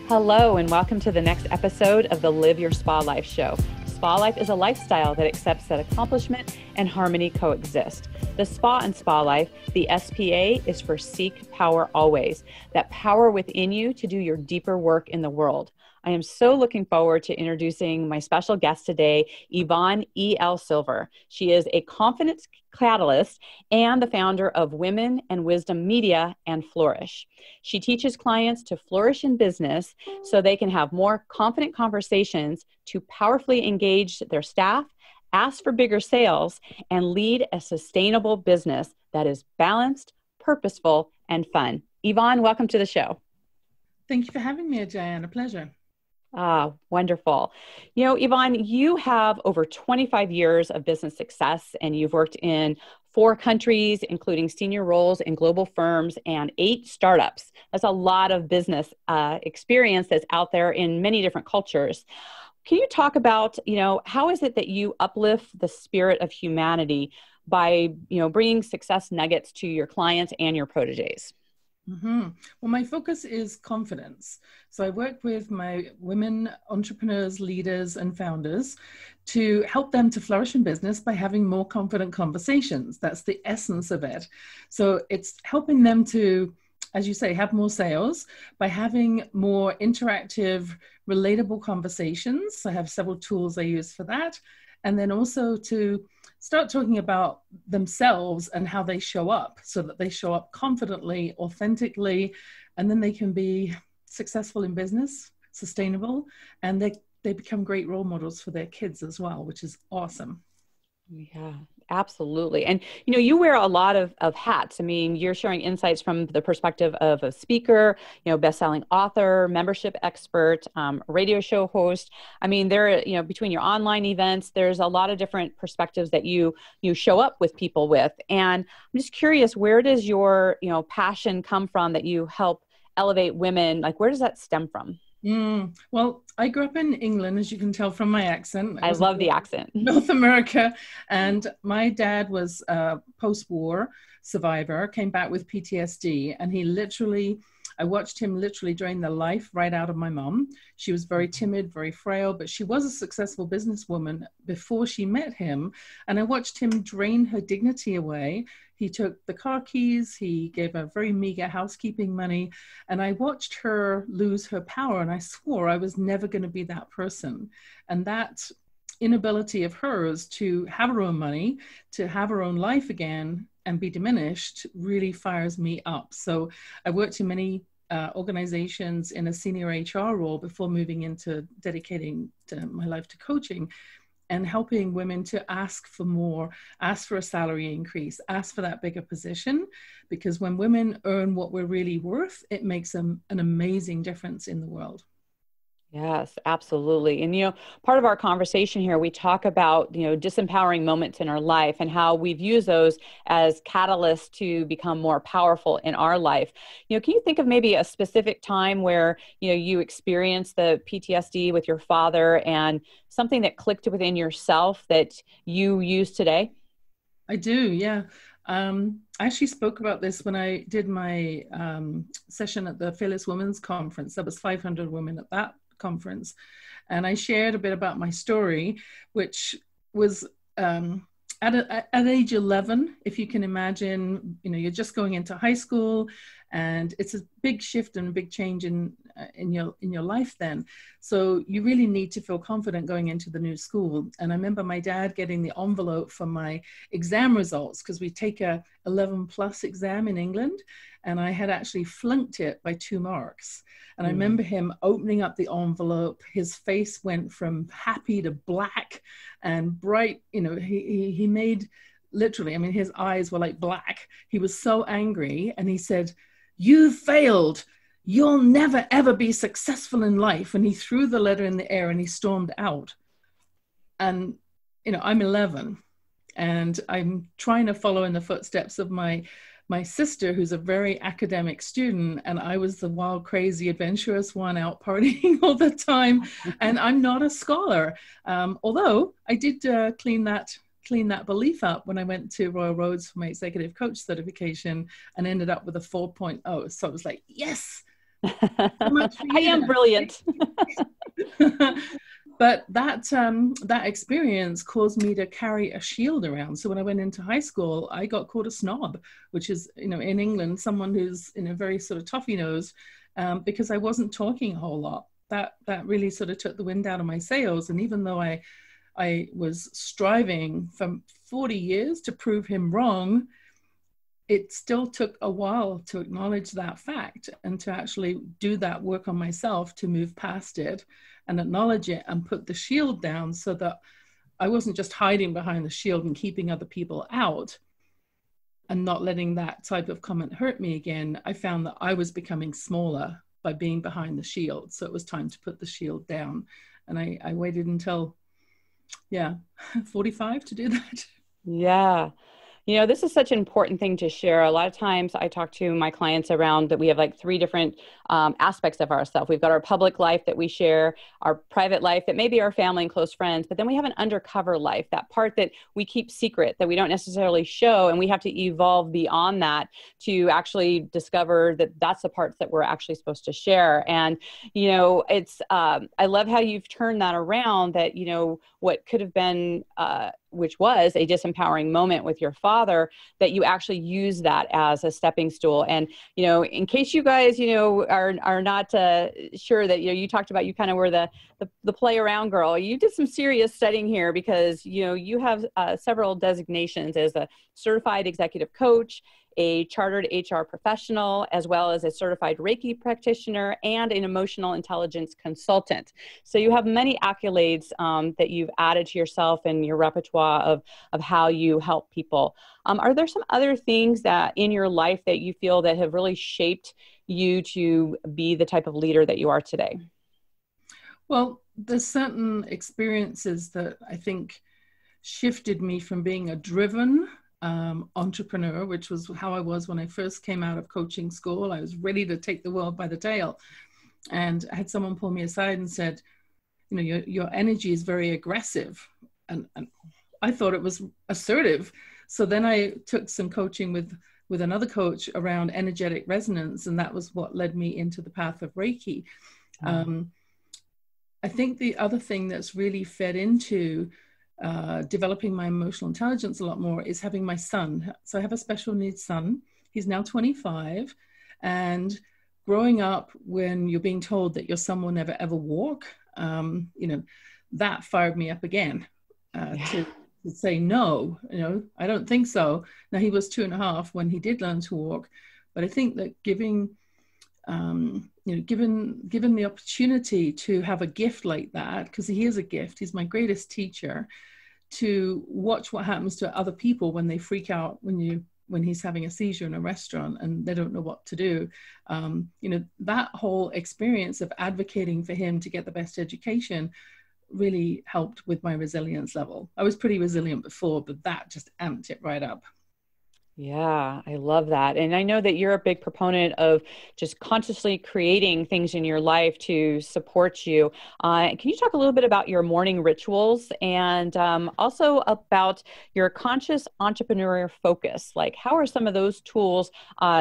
Hello, and welcome to the next episode of the Live Your Spa Life show. Spa life is a lifestyle that accepts that accomplishment and harmony coexist. The Spa and Spa Life, the SPA, is for Seek Power Always, that power within you to do your deeper work in the world. I am so looking forward to introducing my special guest today, Yvonne E.L. Silver. She is a confidence catalyst and the founder of Women and Wisdom Media and Flourish. She teaches clients to flourish in business so they can have more confident conversations to powerfully engage their staff, ask for bigger sales, and lead a sustainable business that is balanced, purposeful, and fun. Yvonne, welcome to the show. Thank you for having me, Diane. A pleasure. Ah, wonderful. You know, Yvonne, you have over 25 years of business success, and you've worked in 4 countries, including senior roles in global firms and 8 startups. That's a lot of business experience that's out there in many different cultures. Can you talk about, how is it that you uplift the spirit of humanity by, bringing success nuggets to your clients and your proteges? Well, my focus is confidence. So I work with my women entrepreneurs, leaders, and founders to help them to flourish in business by having more confident conversations. That's the essence of it. So it's helping them to, as you say, have more sales by having more interactive, relatable conversations. I have several tools I use for that. And then also to start talking about themselves and how they show up so that they show up confidently, authentically, and then they can be successful in business, sustainable, and they become great role models for their kids as well, which is awesome. Yeah, absolutely. And, you wear a lot of hats. I mean, you're sharing insights from the perspective of a speaker, bestselling author, membership expert, radio show host. I mean, between your online events, there's a lot of different perspectives that you show up with people with. And I'm just curious, where does your, passion come from that you help elevate women? Like, where does that stem from? Well, I grew up in England, as you can tell from my accent. I love the accent. North America. And my dad was a post-war survivor, came back with PTSD. And I watched him literally drain the life right out of my mom. She was very timid, very frail, but she was a successful businesswoman before she met him. And I watched him drain her dignity away. He took the car keys, he gave her very meager housekeeping money, and I watched her lose her power, and I swore I was never going to be that person. And that inability of hers to have her own money, to have her own life again and be diminished really fires me up. So I worked in many organizations in a senior HR role before moving into dedicating my life to coaching and helping women to ask for more, ask for a salary increase, ask for that bigger position. Because when women earn what we're really worth, it makes an amazing difference in the world. Yes, absolutely. And, part of our conversation here, we talk about, disempowering moments in our life and how we've used those as catalysts to become more powerful in our life. Can you think of maybe a specific time where, you experienced the PTSD with your father and something that clicked within yourself that you use today? I do, yeah. I actually spoke about this when I did my session at the Fearless Women's Conference. There was 500 women at that conference, and I shared a bit about my story, which was at age 11. If you can imagine, you're just going into high school, and it's a big shift and a big change in your life then. So you really need to feel confident going into the new school. And I remember my dad getting the envelope for my exam results, because we take a 11 plus exam in England, and I had actually flunked it by 2 marks. And I remember him opening up the envelope. His face went from happy to black and bright. He made literally, his eyes were like black. He was so angry, and he said, "You failed. You'll never, ever be successful in life." And he threw the letter in the air and he stormed out. And, I'm 11, and I'm trying to follow in the footsteps of my sister, who's a very academic student, and I was the wild, crazy, adventurous one out partying all the time. And I'm not a scholar. Although I did clean that belief up when I went to Royal Roads for my executive coach certification and ended up with a 4.0. So I was like, yes, So much for I you. am brilliant. But that experience caused me to carry a shield around. So when I went into high school, I got called a snob, which is, in England, someone who's very sort of toffee-nosed, because I wasn't talking a whole lot. That really sort of took the wind out of my sails. And even though I was striving for 40 years to prove him wrong, it still took a while to acknowledge that fact and to actually do that work on myself to move past it and acknowledge it and put the shield down, so that I wasn't just hiding behind the shield and keeping other people out and not letting that type of comment hurt me again. I found that I was becoming smaller by being behind the shield. So it was time to put the shield down. And I waited until, 45 to do that. Yeah. This is such an important thing to share. A lot of times I talk to my clients around that we have like 3 different aspects of ourselves. We've got our public life that we share, our private life that may be our family and close friends, but then we have an undercover life, that part that we keep secret, that we don't necessarily show. And we have to evolve beyond that to actually discover that that's the parts that we're actually supposed to share. And, it's, I love how you've turned that around, that, what could have been, which was a disempowering moment with your father, that you actually use that as a stepping stool. And, in case you guys, are not sure that, you talked about, you kind of were the play around girl. You did some serious studying here, because, you have several designations as a certified executive coach, a chartered HR professional, as well as a certified Reiki practitioner and an emotional intelligence consultant. So you have many accolades that you've added to yourself and your repertoire of how you help people. Are there some other things that in your life that you feel that have really shaped you to be the type of leader that you are today? Well, there's certain experiences that I think shifted me from being a driven entrepreneur, which was how I was when I first came out of coaching school. I was ready to take the world by the tail. And I had someone pull me aside and said, your energy is very aggressive. And I thought it was assertive. So then I took some coaching with another coach around energetic resonance. And that was what led me into the path of Reiki. I think the other thing that's really fed into developing my emotional intelligence a lot more is having my son. So I have a special needs son. He's now 25. And growing up when you're being told that your son will never ever walk, that fired me up again to say, no, I don't think so. Now, he was 2.5 when he did learn to walk. But I think that given the opportunity to have a gift like that, because he is a gift, he's my greatest teacher, to watch what happens to other people when they freak out when he's having a seizure in a restaurant and they don't know what to do. That whole experience of advocating for him to get the best education really helped with my resilience level. I was pretty resilient before, but that just amped it right up. Yeah, I love that. And I know that you're a big proponent of just consciously creating things in your life to support you. Can you talk a little bit about your morning rituals and also about your conscious entrepreneurial focus? Like, how are some of those tools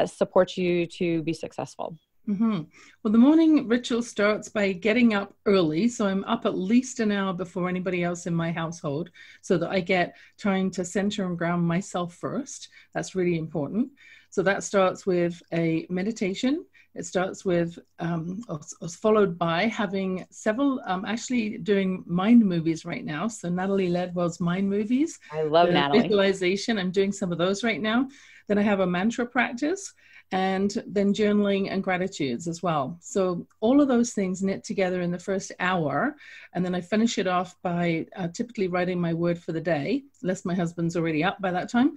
support you to be successful? Mm-hmm. Well, the morning ritual starts by getting up early. So I'm up at least an hour before anybody else in my household, so that I get trying to center and ground myself first. That's really important. So that starts with a meditation. It starts with, followed by having several, actually doing mind movies right now. So Natalie Ledwell's mind movies. I love Natalie. Visualization. I'm doing some of those right now. Then I have a mantra practice, and then journaling and gratitudes as well. So all of those things knit together in the first hour. And then I finish it off by typically writing my word for the day, unless my husband's already up by that time,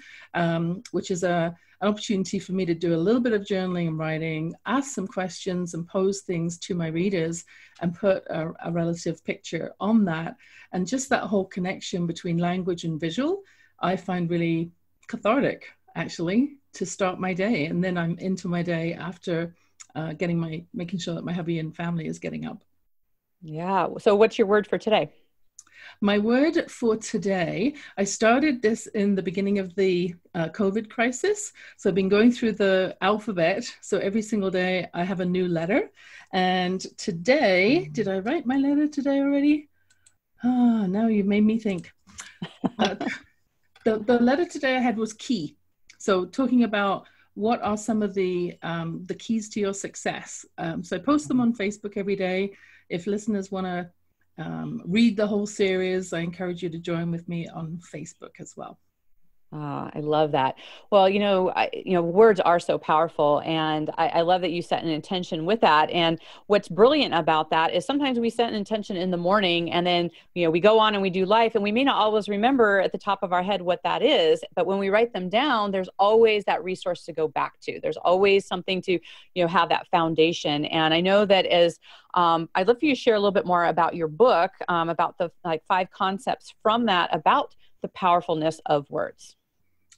which is an opportunity for me to do a little bit of journaling and writing, ask some questions and pose things to my readers and put a relative picture on that. And just that whole connection between language and visual, I find really cathartic, actually, to start my day. And then I'm into my day after making sure that my hubby and family is getting up. Yeah. So what's your word for today? My word for today, I started this in the beginning of the COVID crisis. So I've been going through the alphabet. So every single day I have a new letter. And today, did I write my letter today already? Oh, now you've made me think. The letter today I had was key. So talking about what are some of the keys to your success. So I post them on Facebook every day. If listeners want to read the whole series, I encourage you to join with me on Facebook as well. I love that. Well, words are so powerful, and I love that you set an intention with that. And what's brilliant about that is sometimes we set an intention in the morning, and then, we go on and we do life, and we may not always remember at the top of our head what that is. But when we write them down, there's always that resource to go back to. There's always something to, have that foundation. And I know that as I'd love for you to share a little bit more about your book, about the 5 concepts from that about the powerfulness of words.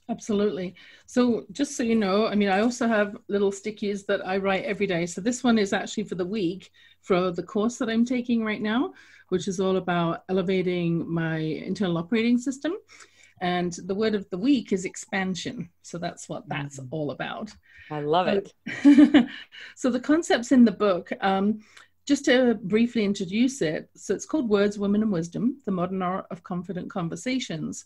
Absolutely. So just so you know, I also have little stickies that I write every day. So this one is actually for the week for the course that I'm taking right now, which is all about elevating my internal operating system. And the word of the week is expansion. So that's what that's all about. I love it. So the concepts in the book, just to briefly introduce it, so it's called Words, Women and Wisdom, The Modern Art of Confident Conversations.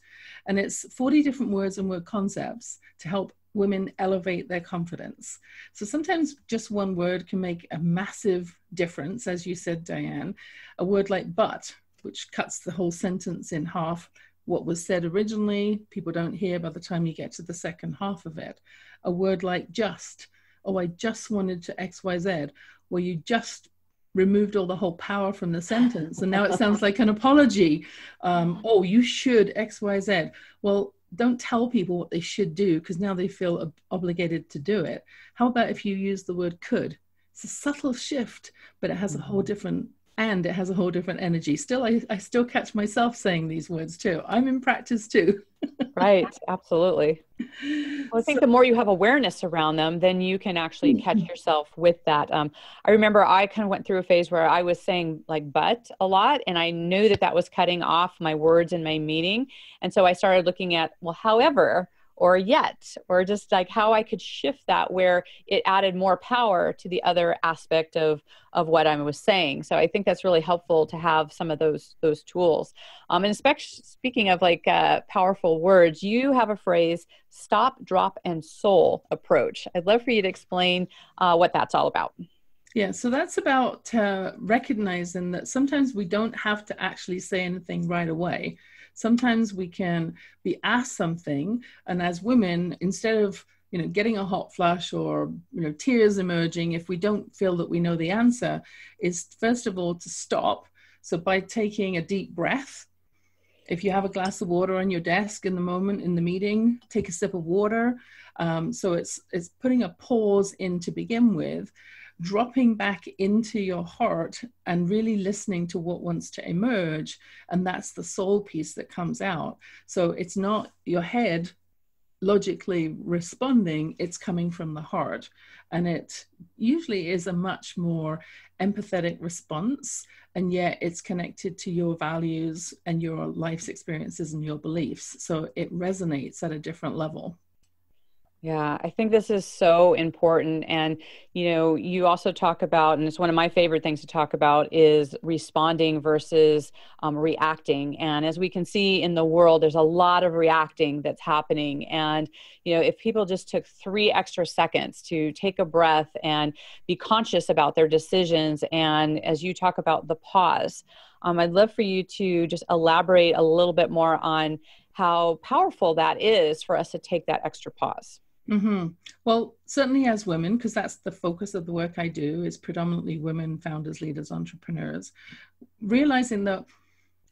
And it's 40 different words and word concepts to help women elevate their confidence. So sometimes just one word can make a massive difference, as you said, Diane. A word like but, which cuts the whole sentence in half. What was said originally, people don't hear by the time you get to the second half of it. A word like just, oh, I just wanted to X, Y, Z, well, you just removed all the whole power from the sentence, and now it sounds like an apology. Oh, you should X, Y, Z. Well, don't tell people what they should do, because now they feel obligated to do it. How about if you use the word could? It's a subtle shift, but it has a whole different, and it has a whole different energy. Still, I still catch myself saying these words too. I'm in practice too. Right, absolutely. Well, I think the more you have awareness around them, then you can actually catch yourself with that. I remember I kind of went through a phase where I was saying but a lot, and I knew that was cutting off my words and my meaning. And so I started looking at, however, or yet, or just how I could shift that where it added more power to the other aspect of what I was saying. So I think that's really helpful to have some of those tools. And especially speaking of powerful words, you have a phrase, stop, drop, and soul approach. I'd love for you to explain what that's all about. Yeah, so that's about recognizing that sometimes we don't have to actually say anything right away. Sometimes we can be asked something, and as women, instead of getting a hot flush or tears emerging, if we don't feel that we know the answer, is first of all to stop. So by taking a deep breath, if you have a glass of water on your desk in the moment in the meeting, take a sip of water. So it's putting a pause in to begin with, dropping back into your heart and really listening to what wants to emerge. And that's the soul piece that comes out. So it's not your head logically responding, it's coming from the heart. And it usually is a much more empathetic response. And yet it's connected to your values and your life's experiences and your beliefs. So it resonates at a different level. Yeah, I think this is so important. And, you also talk about, and it's one of my favorite things to talk about, is responding versus reacting. And as we can see in the world, there's a lot of reacting that's happening. And, if people just took 3 extra seconds to take a breath and be conscious about their decisions, and as you talk about the pause, I'd love for you to just elaborate a little bit more on how powerful that is for us to take that extra pause. Mm-hmm. Well, certainly as women, because that's the focus of the work I do, is predominantly women, founders, leaders, entrepreneurs, realizing that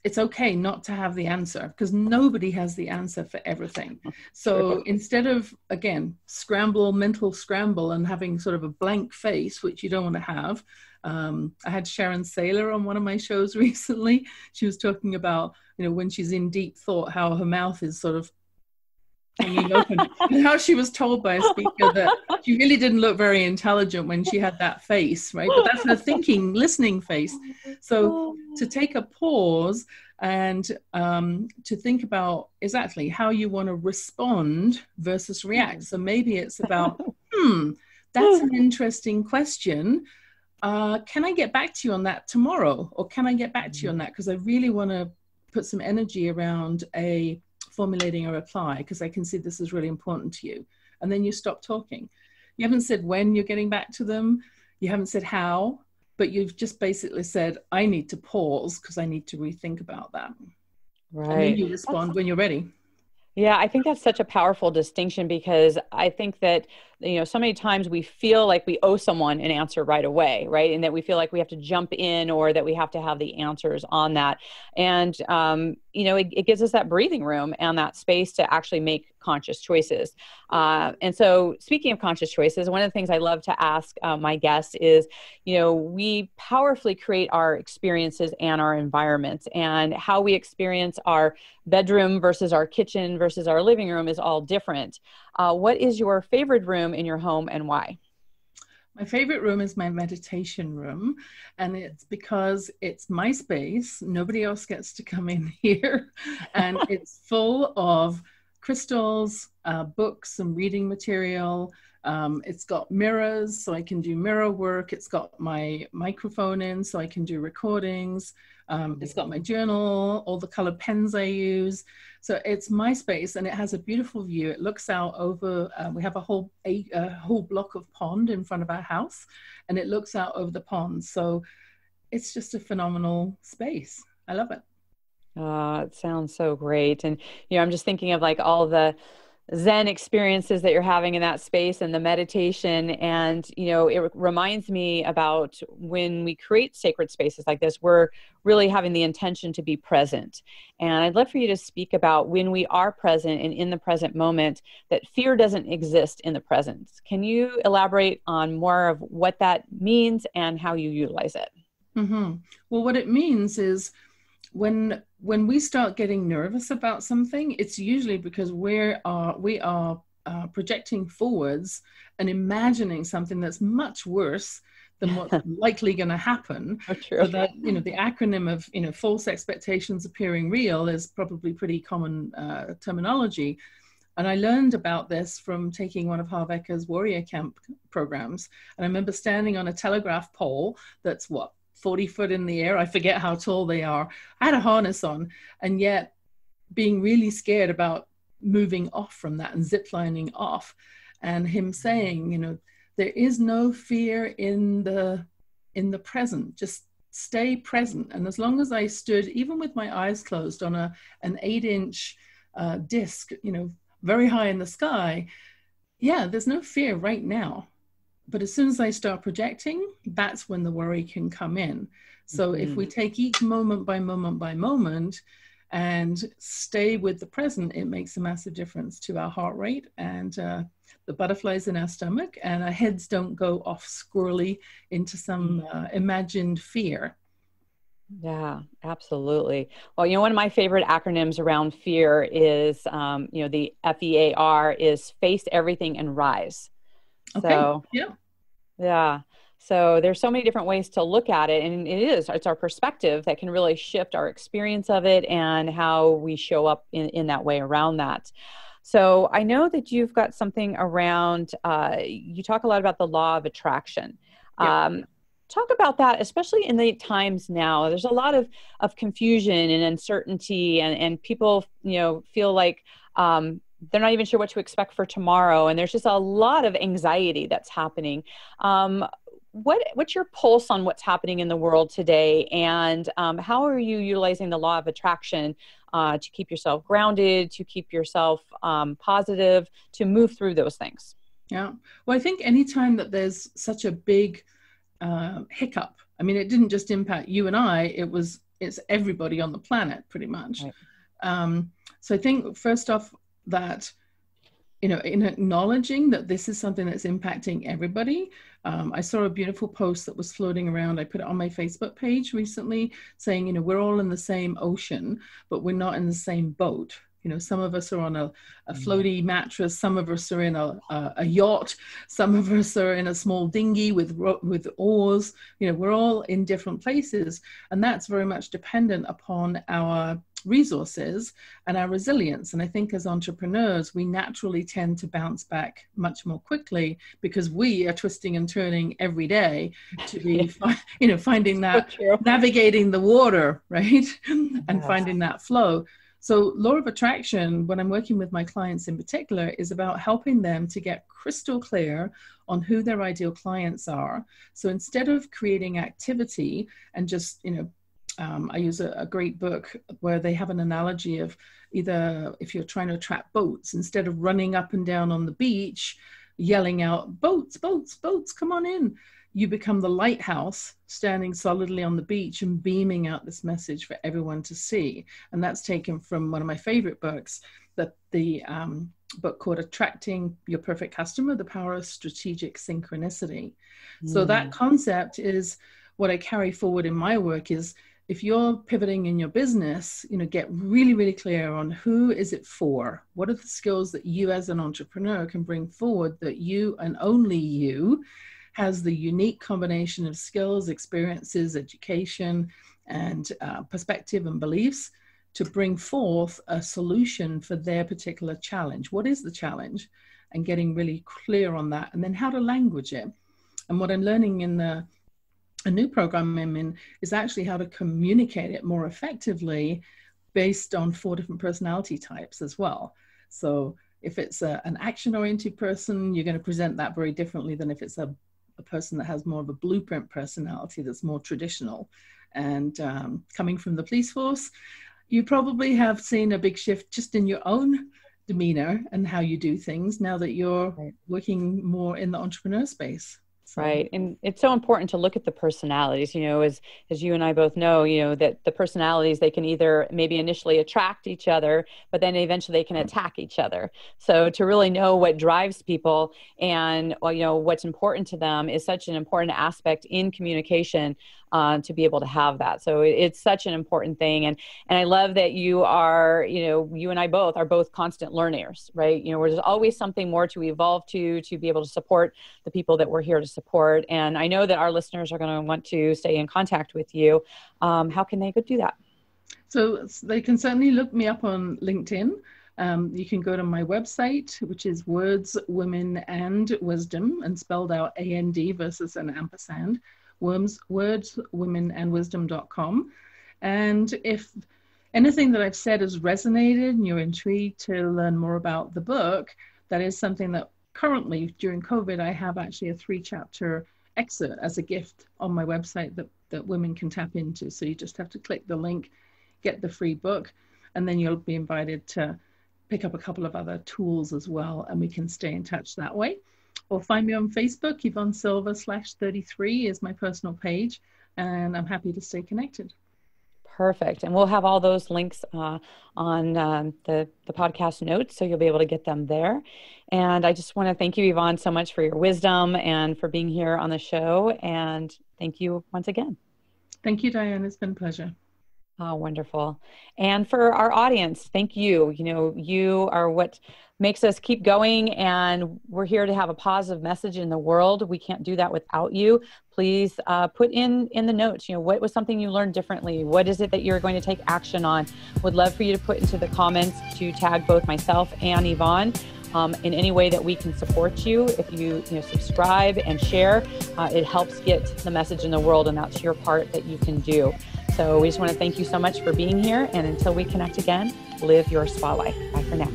it's okay not to have the answer, because nobody has the answer for everything. So instead of, again, mental scramble and having sort of a blank face, which you don't want to have. I had Sharon Saylor on one of my shows recently. She was talking about, when she's in deep thought, how her mouth is sort of hanging open, and how she was told by a speaker that she really didn't look very intelligent when she had that face, right? But that's her thinking, listening face. So to take a pause and to think about exactly how you want to respond versus react. So maybe it's about, that's an interesting question. Can I get back to you on that tomorrow? Or can I get back to you on that? Because I really want to put some energy around formulating a reply, because I can see this is really important to you. And then you stop talking. You haven't said when you're getting back to them. You haven't said how, but you've just basically said, I need to pause because I need to rethink about that. Right. And then you respond when you're ready. Yeah, I think that's such a powerful distinction, because I think that, so many times we feel like we owe someone an answer right away, right? And that we feel like we have to jump in, or that we have to have the answers on that. And, it gives us that breathing room and that space to actually make conscious choices. And so speaking of conscious choices, one of the things I love to ask my guests is, we powerfully create our experiences and our environments, and how we experience our bedroom versus our kitchen versus our living room is all different. What is your favorite room in your home, and why? My favorite room is my meditation room, and it's because it's my space. Nobody else gets to come in here, and it's full of crystals, books, and reading material. It's got mirrors, so I can do mirror work. It's got my microphone in, so I can do recordings. It's got my journal, all the colored pens I use. So it's my space, and it has a beautiful view. It looks out over, we have a whole block of pond in front of our house, and it looks out over the pond. So it's just a phenomenal space. I love it. It sounds so great. And, I'm just thinking of like all the Zen experiences that you're having in that space, and the meditation. And, it reminds me about when we create sacred spaces like this, we're really having the intention to be present. And I'd love for you to speak about when we are present and in the present moment, that fear doesn't exist in the present. Can you elaborate on more of what that means and how you utilize it? Mm-hmm. Well, what it means is, when we start getting nervous about something, it's usually because we are projecting forwards and imagining something that's much worse than what's likely going to happen. Oh, true. So that, the acronym of false expectations appearing real is probably pretty common terminology. And I learned about this from taking one of Harvecker's warrior camp programs. And I remember standing on a telegraph pole that's 40 foot in the air. I forget how tall they are. I had a harness on, and yet being really scared about moving off from that and ziplining off. And him saying, there is no fear in the present. Just stay present. And as long as I stood, even with my eyes closed, on an 8-inch disc, very high in the sky, there's no fear right now. But as soon as I start projecting, that's when the worry can come in. So if we take each moment by moment by moment and stay with the present, it makes a massive difference to our heart rate and the butterflies in our stomach, and our heads don't go off squirrely into some imagined fear. Yeah, absolutely. Well, one of my favorite acronyms around fear is, the FEAR is face everything and rise. Okay. So, yeah. So there's so many different ways to look at it, and it's our perspective that can really shift our experience of it and how we show up in that way around that. So I know that you've got something around, you talk a lot about the law of attraction. Yeah. Talk about that, especially in the times now. There's a lot of confusion and uncertainty, and people, feel like, they're not even sure what to expect for tomorrow. And there's just a lot of anxiety that's happening. What's your pulse on what's happening in the world today? And how are you utilizing the law of attraction to keep yourself grounded, to keep yourself positive, to move through those things? Yeah. Well, I think anytime that there's such a big hiccup, I mean, it didn't just impact you and I, it's everybody on the planet pretty much. Right. So I think first off, that, in acknowledging that this is something that's impacting everybody. I saw a beautiful post that was floating around. I put it on my Facebook page recently saying, we're all in the same ocean, but we're not in the same boat. You know, some of us are on a floaty mattress, some of us are in a yacht, some of us are in a small dinghy with oars. You know, we're all in different places, and that's very much dependent upon our resources and our resilience. And I think as entrepreneurs, we naturally tend to bounce back much more quickly because we are twisting and turning every day to be, you know, finding that, navigating the water, right? And finding that flow. So law of attraction, when I'm working with my clients in particular, is about helping them to get crystal clear on who their ideal clients are. So instead of creating activity and just, you know, I use a great book where they have an analogy of either if you're trying to attract boats, instead of running up and down on the beach, yelling out, boats, boats, boats, come on in. You become the lighthouse standing solidly on the beach and beaming out this message for everyone to see. And that's taken from one of my favorite books, the book called Attracting Your Perfect Customer, The Power of Strategic Synchronicity. So that concept is what I carry forward in my work is, if you're pivoting in your business, you know, get really, really clear on who is it for? What are the skills that you as an entrepreneur can bring forward that you and only you has the unique combination of skills, experiences, education, and perspective and beliefs to bring forth a solution for their particular challenge. What is the challenge? And getting really clear on that, and then how to language it. And what I'm learning in a new program I'm in is actually how to communicate it more effectively based on 4 different personality types as well. So if it's an action-oriented person, you're going to present that very differently than if it's a person that has more of a blueprint personality that's more traditional. And coming from the police force, you probably have seen a big shift just in your own demeanor and how you do things now that you're working more in the entrepreneur space. Right. And it's so important to look at the personalities, you know, as you and I both know, you know, that the personalities, they can either maybe initially attract each other, but then eventually they can attack each other. So to really know what drives people and, well, you know, what's important to them is such an important aspect in communication to be able to have that. So it's such an important thing. And I love that you are, you know, you and I both are both constant learners, right? You know, there's always something more to evolve to be able to support the people that we're here to support. And I know that our listeners are going to want to stay in contact with you. How can they go do that? So they can certainly look me up on LinkedIn. You can go to my website, which is Words, Women, and Wisdom, and spelled out AND versus an ampersand. wordswomenandwisdom.com. And if anything that I've said has resonated and you're intrigued to learn more about the book, that is something that currently during COVID, I have actually a 3-chapter excerpt as a gift on my website that women can tap into. So you just have to click the link, get the free book, and then you'll be invited to pick up a couple of other tools as well, and we can stay in touch that way. Or find me on Facebook. Yvonne Silver /33 is my personal page, and I'm happy to stay connected. Perfect. And we'll have all those links on the podcast notes, so you'll be able to get them there. And I just want to thank you, Yvonne, so much for your wisdom and for being here on the show. And thank you once again. Thank you, Diane. It's been a pleasure. Oh, wonderful. And for our audience, thank you. You know, you are what makes us keep going, and we're here to have a positive message in the world. We can't do that without you. Please put in the notes, you know, what was something you learned differently? What is it that you're going to take action on? Would love for you to put into the comments to tag both myself and Yvonne in any way that we can support you. If you subscribe and share, it helps get the message in the world, and that's your part that you can do. So we just want to thank you so much for being here. And until we connect again, live your spa life. Bye for now.